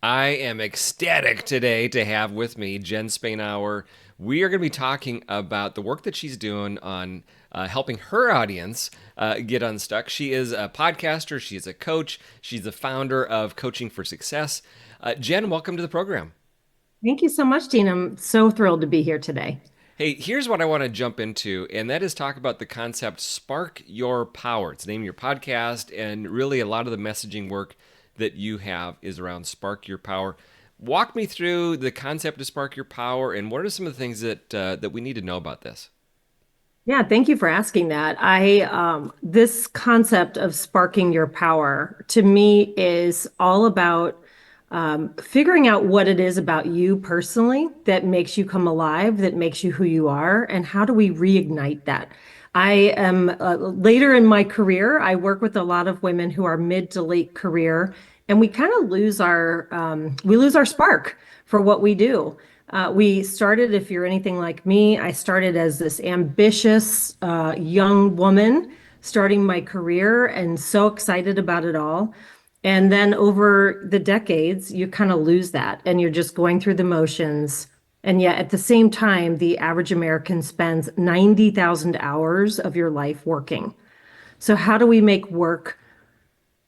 I am ecstatic today to have with me Jen Spainhour. We are going to be talking about the work that she's doing on helping her audience get unstuck. She is a podcaster, she's a coach, she's the founder of Coaching for Success. Jen, welcome to the program. Thank you so much, Dean. I'm so thrilled to be here today. Hey, here's what I want to jump into, and that is talk about the concept Spark Your Power. It's the name of your podcast, and really a lot of the messaging work that you have is around Spark Your Power. Walk me through the concept of Spark Your Power, and what are some of the things that we need to know about this? Yeah, thank you for asking that. This concept of sparking your power to me is all about figuring out what it is about you personally that makes you come alive, that makes you who you are, and how do we reignite that? I am later in my career. I work with a lot of women who are mid to late career, and we kind of lose our spark for what we do. We started, if you're anything like me, I started as this ambitious young woman starting my career and so excited about it all. And then over the decades, you kind of lose that and you're just going through the motions. And yet at the same time, the average American spends 90,000 hours of your life working. So, how do we make work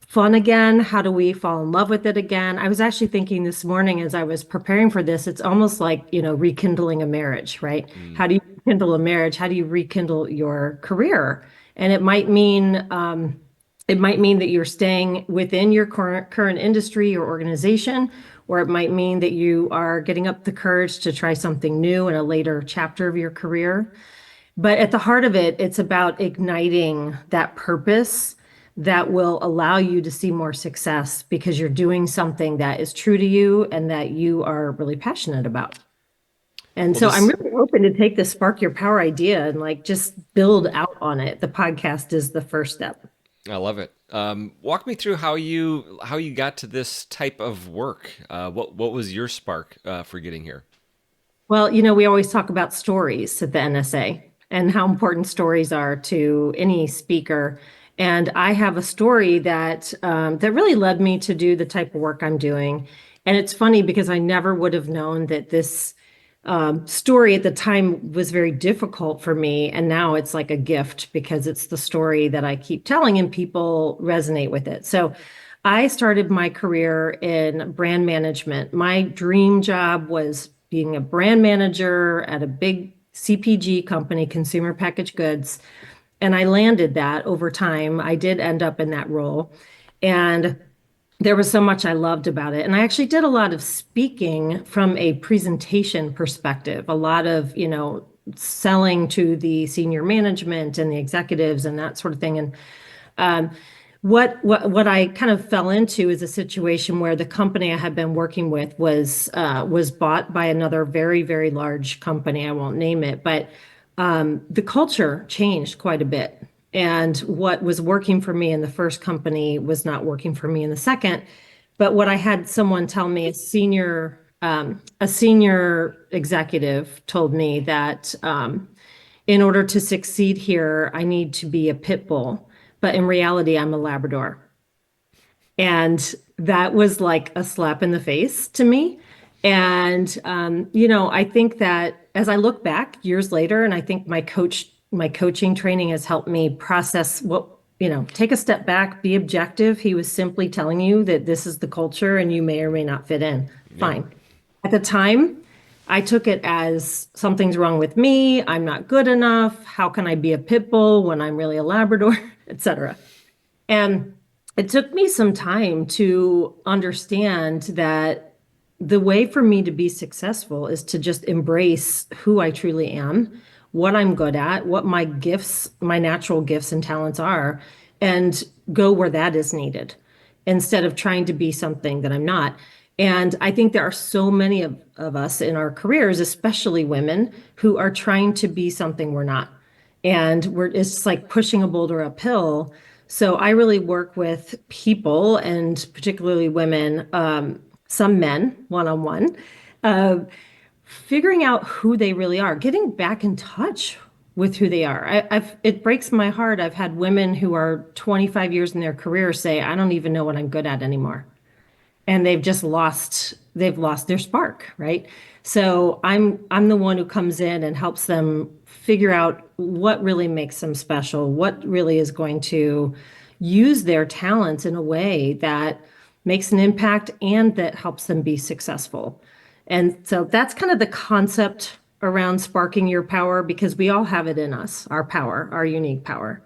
fun again? How do we fall in love with it again? I was actually thinking this morning as I was preparing for this, it's almost like, rekindling a marriage, right? Mm. How do you rekindle a marriage? How do you rekindle your career? And it might mean that you're staying within your current industry or organization, or it might mean that you are getting up the courage to try something new in a later chapter of your career. But at the heart of it, it's about igniting that purpose that will allow you to see more success because you're doing something that is true to you and that you are really passionate about. And Well, so I'm this really open to take the spark your power idea and like just build out on it. The podcast is the first step. I love it. Walk me through how you got to this type of work. What was your spark for getting here? Well, we always talk about stories at the NSA and how important stories are to any speaker. And I have a story that really led me to do the type of work I'm doing. And it's funny because I never would have known that this story at the time was very difficult for me. And now it's like a gift because it's the story that I keep telling and people resonate with it. So I started my career in brand management. My dream job was being a brand manager at a big CPG company, consumer packaged goods. And I landed that over time. I did end up in that role. And there was so much I loved about it. And I actually did a lot of speaking from a presentation perspective, a lot of, selling to the senior management and the executives and that sort of thing. And um, what I kind of fell into is a situation where the company I had been working with was bought by another very, very large company. I won't name it, but the culture changed quite a bit. And what was working for me in the first company was not working for me in the second. But what I had someone tell me, a senior executive told me that in order to succeed here, I need to be a pit bull. But in reality, I'm a Labrador. And that was like a slap in the face to me. And I think that as I look back years later, and I think my coaching training has helped me process take a step back, be objective. He was simply telling you that this is the culture and you may or may not fit in. Yeah. Fine. At the time, I took it as something's wrong with me. I'm not good enough. How can I be a pit bull when I'm really a Labrador, etc. And it took me some time to understand that the way for me to be successful is to just embrace who I truly am, what I'm good at, what my gifts, my natural gifts and talents are, and go where that is needed instead of trying to be something that I'm not. And I think there are so many of us in our careers, especially women, who are trying to be something we're not. And it's like pushing a boulder uphill. So I really work with people and particularly women, some men one on one, figuring out who they really are, getting back in touch with who they are. It breaks my heart. I've had women who are 25 years in their career say, I don't even know what I'm good at anymore. and they've lost their spark, right? So I'm the one who comes in and helps them figure out what really makes them special, what really is going to use their talents in a way that makes an impact and that helps them be successful. And so that's kind of the concept around sparking your power, because we all have it in us, our power, our unique power.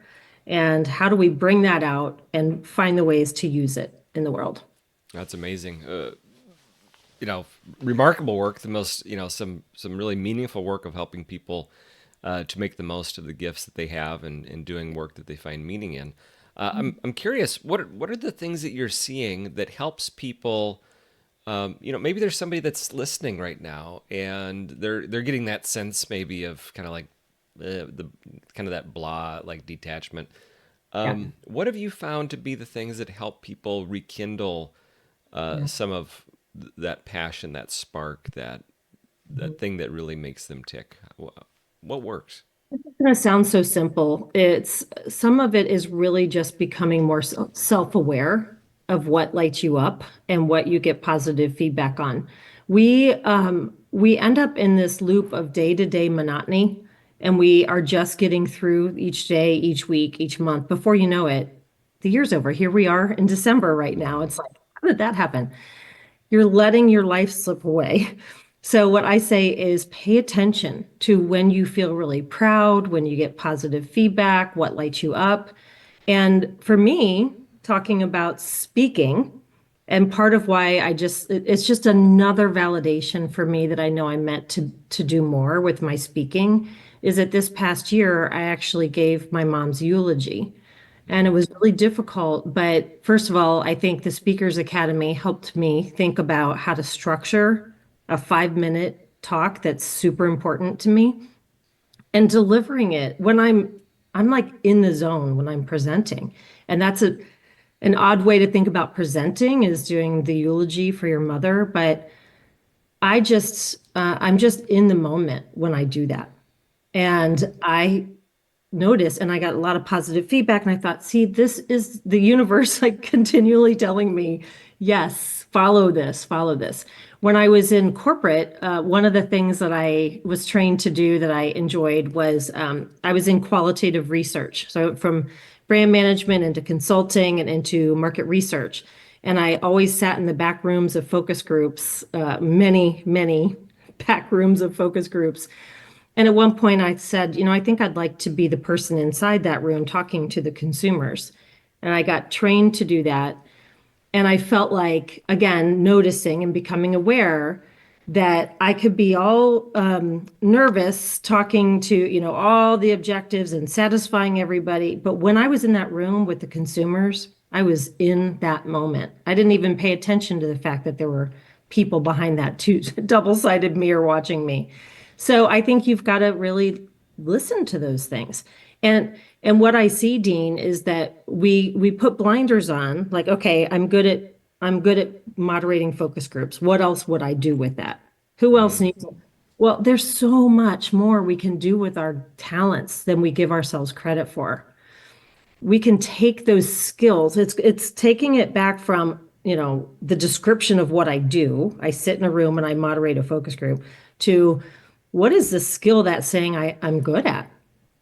And how do we bring that out and find the ways to use it in the world? That's amazing. You know, remarkable work. The most, some really meaningful work of helping people to make the most of the gifts that they have and doing work that they find meaning in. I'm curious, what are the things that you're seeing that helps people? Maybe there's somebody that's listening right now, and they're getting that sense maybe of kind of like the kind of that blah like detachment. Yeah. What have you found to be the things that help people rekindle Yeah. some of that passion, that spark, that thing that really makes them tick? What works? Going to sound so simple. It's some of it is really just becoming more self-aware of what lights you up and what you get positive feedback on. We end up in this loop of day-to-day monotony, and we are just getting through each day, each week, each month. Before you know it, the year's over. Here we are in December right now. It's like, how did that happen? You're letting your life slip away. So, what I say is pay attention to when you feel really proud, when you get positive feedback, what lights you up. And for me, talking about speaking, and part of why it's just another validation for me that I know I'm meant to do more with my speaking, is that this past year I actually gave my mom's eulogy. And it was really difficult. But first of all, I think the Speakers Academy helped me think about how to structure a 5-minute talk that's super important to me and delivering it when I'm like in the zone when I'm presenting. And that's an odd way to think about presenting, is doing the eulogy for your mother. But I'm just in the moment when I do that. And I noticed, and I got a lot of positive feedback, and I thought, see, this is the universe like continually telling me, yes, follow this, follow this. When I was in corporate, one of the things that I was trained to do that I enjoyed was I was in qualitative research. So from brand management into consulting and into market research. And I always sat in the back rooms of focus groups, many back rooms of focus groups. And at one point I said, I think I'd like to be the person inside that room talking to the consumers. And I got trained to do that. And I felt like, again, noticing and becoming aware that I could be all nervous talking to, all the objectives and satisfying everybody. But when I was in that room with the consumers, I was in that moment. I didn't even pay attention to the fact that there were people behind that two double-sided mirror watching me. So I think you've got to really listen to those things. And what I see, Dean, is that we put blinders on, like, okay, I'm good at moderating focus groups. What else would I do with that? Who else Mm, needs it? Well, there's so much more we can do with our talents than we give ourselves credit for. We can take those skills. It's taking it back from, the description of what I do. I sit in a room and I moderate a focus group, to what is the skill that's saying I'm good at?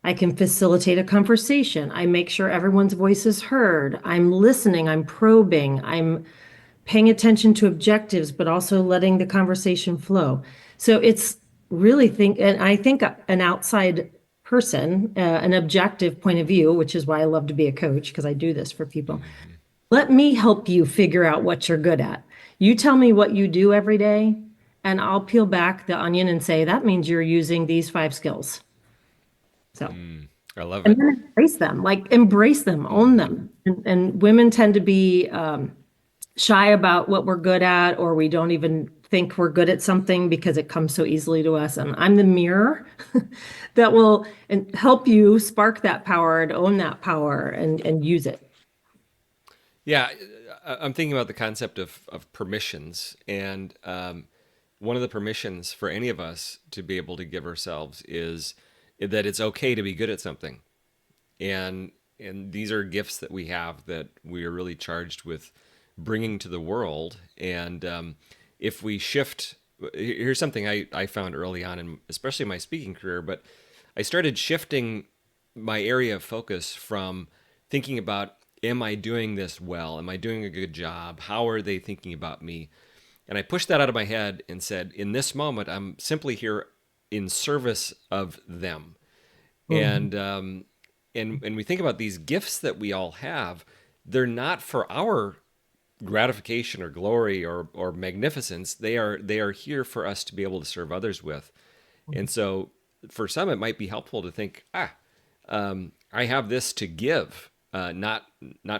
I can facilitate a conversation. I make sure everyone's voice is heard. I'm listening. I'm probing. I'm paying attention to objectives, but also letting the conversation flow. So it's really and I think an outside person, an objective point of view, which is why I love to be a coach, because I do this for people. mhm. Let me help you figure out what you're good at. You tell me what you do every day, and I'll peel back the onion and say, that means you're using these 5 skills. So, I love and it. then embrace them, own Hmm. them. And women tend to be shy about what we're good at, or we don't even think we're good at something because it comes so easily to us. And I'm the mirror that will help you spark that power and own that power and use it. Yeah, I'm thinking about the concept of permissions, and one of the permissions for any of us to be able to give ourselves is that it's okay to be good at something, and these are gifts that we have that we are really charged with bringing to the world. And if we shift, here's something I found early on, in especially my speaking career, but I started shifting my area of focus from thinking about, am I doing this well? Am I doing a good job? How are they thinking about me? And I pushed that out of my head and said, in this moment, I'm simply here in service of them. Mhm. And we think about these gifts that we all have, they're not for our gratification or glory or magnificence. They are here for us to be able to serve others with. And so for some, it might be helpful to think, I have this to give, not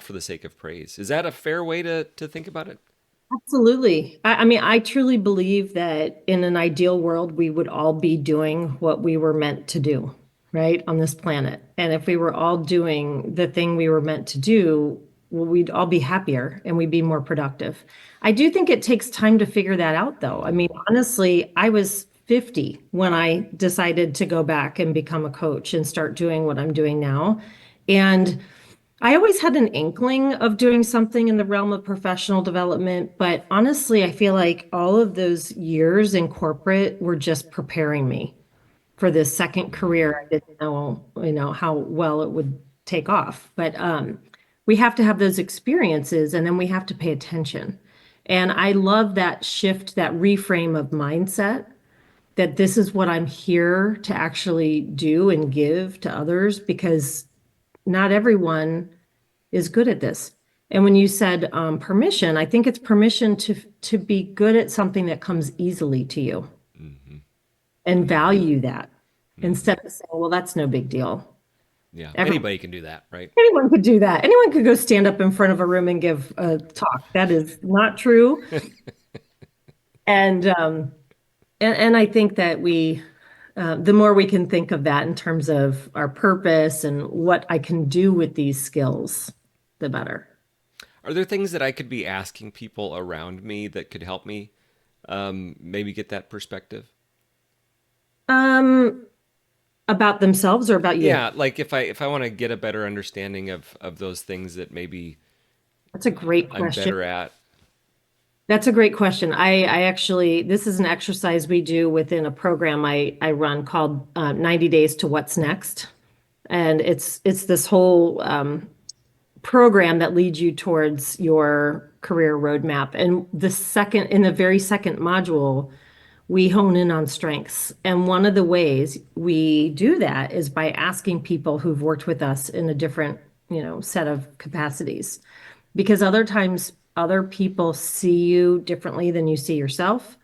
for the sake of praise. Is that a fair way to think about it? Absolutely. I mean, I truly believe that in an ideal world, we would all be doing what we were meant to do, right, on this planet. And if we were all doing the thing we were meant to do, well, we'd all be happier and we'd be more productive. I do think it takes time to figure that out, though. I Mm-hmm. mean, honestly, I was 50 when I decided to go back and become a coach and start doing what I'm doing now. And I always had an inkling of doing something in the realm of professional development, but honestly, I feel like all of those years in corporate were just preparing me for this second career. Mm-hmm. I didn't know, how well it would take off, but we have to have those experiences and then we have to pay attention. And I love that shift, that reframe of mindset that this is what I'm here to actually do and give to others because not everyone is good at this. And when you said permission, I think it's permission to be good at something that comes easily to you Mm-hmm. and Mm-hmm. value that Mm-hmm. instead of saying, well, that's no big deal. Yeah, Everyone, anybody can do that, right? anyone could do that. Anyone could go stand up in front of a room and give a talk. That is not true. And and I think that the more we can think of that in terms of our purpose and what I can do with these skills, the better. Are there things that I could be asking people around me that could help me maybe get that perspective? Um, about themselves or about you? Yeah, like if I want to get a better understanding of those things that maybe That's a great I'm question. better at. That's a great question. I actually, this is an exercise we do within a program I run called 90 Days to What's Next. And it's this whole program that leads you towards your career roadmap. And in the very second module, we hone in on strengths. And one of the ways we do that is by asking people who've worked with us in a different, set of capacities. Because other times other people see you differently than you see yourself.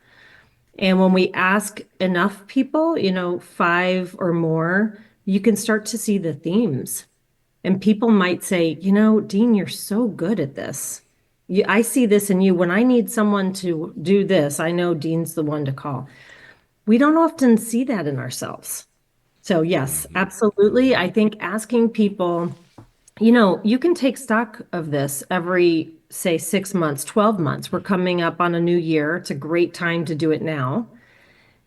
And when we ask enough people, five or more, you can start to see the themes. And people might say, Dean, you're so good at this. I see this in you. When I need someone to do this, I know Dean's the one to call. We don't often see that in ourselves. So, yes, Mm-hmm. absolutely. Mm-hmm. I think asking people, you can take stock of this every, say, 6 months, 12 months. We're coming up on a new year. It's a great time to do it now,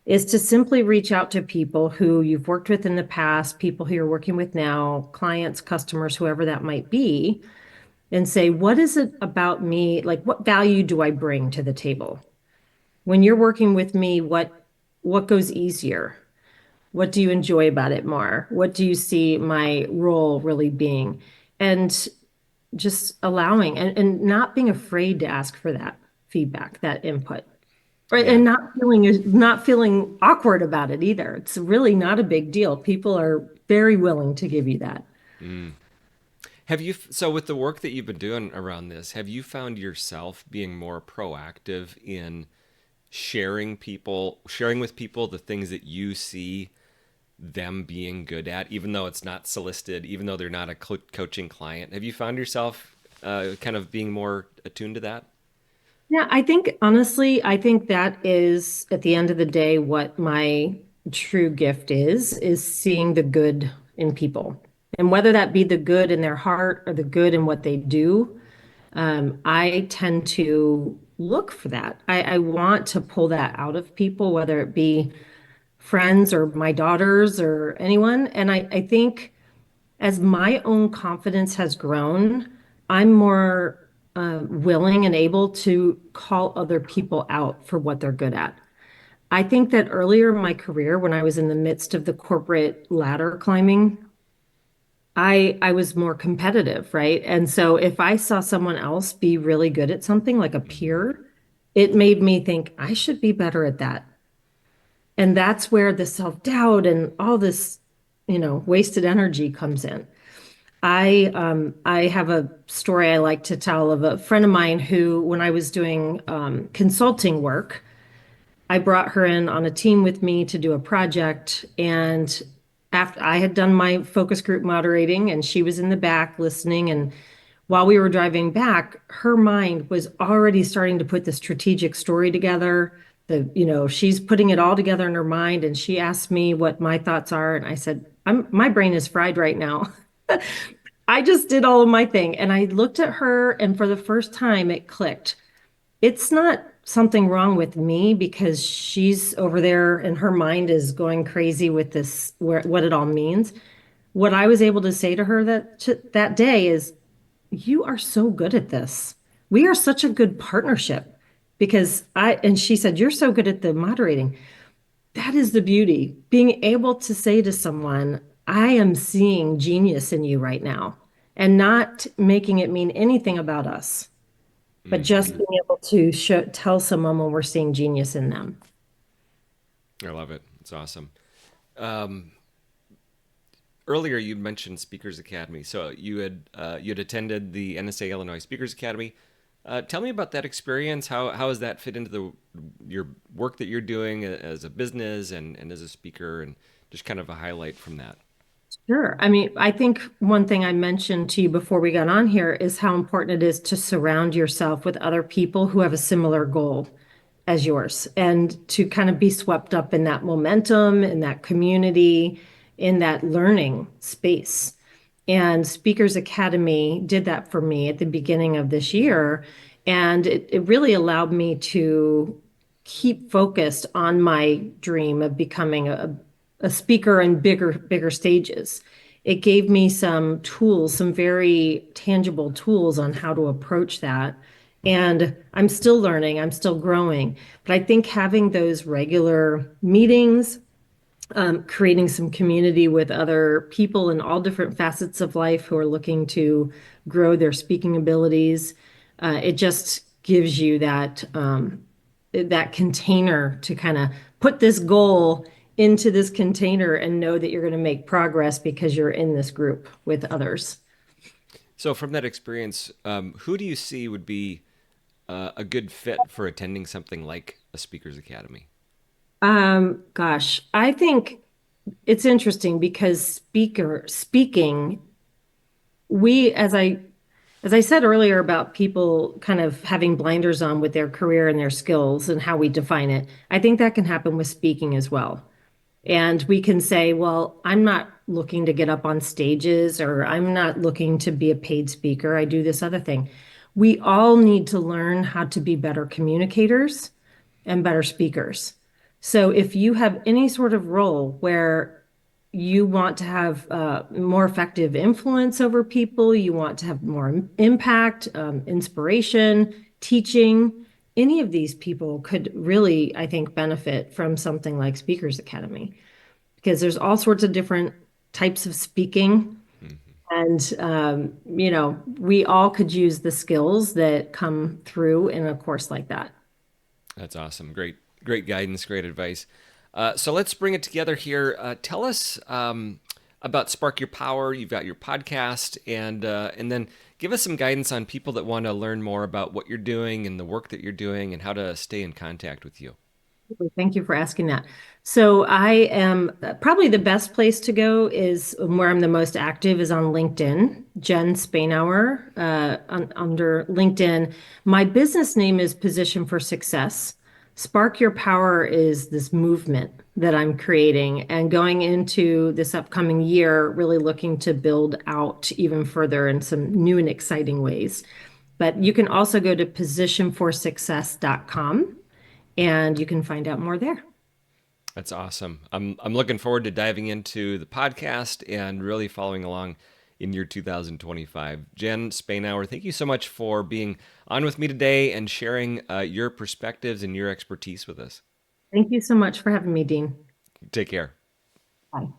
is to simply reach out to people who you've worked with in the past, people who you're working with now, clients, customers, whoever that might be, and say, what is it about me? Like, what value do I bring to the table? When you're working with me, what goes easier? What do you enjoy about it more? What do you see my role really being? And just allowing and not being afraid to ask for that feedback, that input. Right, Yeah. and not feeling awkward about it either. It's really not a big deal. People are very willing to give you that. Mm. Have you, so with the work that you've been doing around this, have you found yourself being more proactive in sharing with people the things that you see them being good at, even though it's not solicited, even though they're not a coaching client? Have you found yourself kind of being more attuned to that? Yeah, I think that is at the end of the day what my true gift is seeing the good in people. And whether that be the good in their heart or the good in what they do, I tend to look for that. I want to pull that out of people, whether it be friends or my daughters or anyone. And I think as my own confidence has grown, I'm more willing and able to call other people out for what they're good at. I think that earlier in my career, when I was in the midst of the corporate ladder climbing, I was more competitive, right? And so if I saw someone else be really good at something like a Hmm. peer, it made me think I should be better at that. And that's where the self-doubt and all this, wasted energy comes in. I have a story I like to tell of a friend of mine who, when I was doing consulting work, I brought her in on a team with me to do a project. And after I had done my focus group moderating, and she was in the back listening. And while we were driving back, her mind was already starting to put the strategic story together. She's putting it all together in her mind. And she asked me what my thoughts are. And I said, my brain is fried right now. I just did all of my thing. And I looked at her, and for the first time, it clicked. It's not something wrong with me because she's over there and her mind is going crazy with this, what it all means. What I was able to say to her that day is, "You are so good at this. We are such a good partnership." And she said, "You're so good at the moderating." That is the beauty, being able to say to someone, "I am seeing genius in you right now," and not making it mean anything about us, but just Hmm. being able to tell someone when we're seeing genius in them. I love it. It's awesome. Um, Earlier, you mentioned Speakers Academy. So you had attended the NSA Illinois Speakers Academy. Tell me about that experience. How does that fit into your work that you're doing as a business and as a speaker, and just kind of a highlight from that. Sure. I mean, I think one thing I mentioned to you before we got on here is how important it is to surround yourself with other people who have a similar goal as yours and to kind of be swept up in that momentum, in that community, in that learning space. And Speakers Academy did that for me at the beginning of this year. And it really allowed me to keep focused on my dream of becoming a speaker in bigger stages. It gave me some tools, some very tangible tools on how to approach that. And I'm still learning, I'm still growing. But I think having those regular meetings, creating some community with other people in all different facets of life who are looking to grow their speaking abilities, it just gives you that container to kind of put this goal into this container and know that you're going to make progress because you're in this group with others. So, from that experience, who do you see would be a good fit for attending something like a Speakers Academy? Gosh, I think it's interesting because speaking, we, as I said earlier about people kind of having blinders on with their career and their skills and how we define it, I think that can happen with speaking as well. And we can say, well, I'm not looking to get up on stages or I'm not looking to be a paid speaker. I do this other thing. We all need to learn how to be better communicators and better speakers. So if you have any sort of role where you want to have more effective influence over people, you want to have more impact, inspiration, teaching, any of these people could really, I think, benefit from something like Speakers Academy because there's all sorts of different types of speaking. Mhm. And, we all could use the skills that come through in a course like that. That's awesome. Great guidance, great advice. So let's bring it together here. Tell us about Spark Your Power. You've got your podcast, and then give us some guidance on people that want to learn more about what you're doing and the work that you're doing, and how to stay in contact with you. Thank you for asking that. So I am probably the best place to go is where I'm the most active is on LinkedIn, Jen Spainhour, under LinkedIn. My business name is Position for Success. Spark Your Power is this movement that I'm creating and going into this upcoming year, really looking to build out even further in some new and exciting ways. But you can also go to positionforsuccess.com and you can find out more there. That's awesome. I'm looking forward to diving into the podcast and really following along in year 2025. Jen Spainhour, thank you so much for being on with me today and sharing your perspectives and your expertise with us. Thank you so much for having me, Dean. Take care. Bye.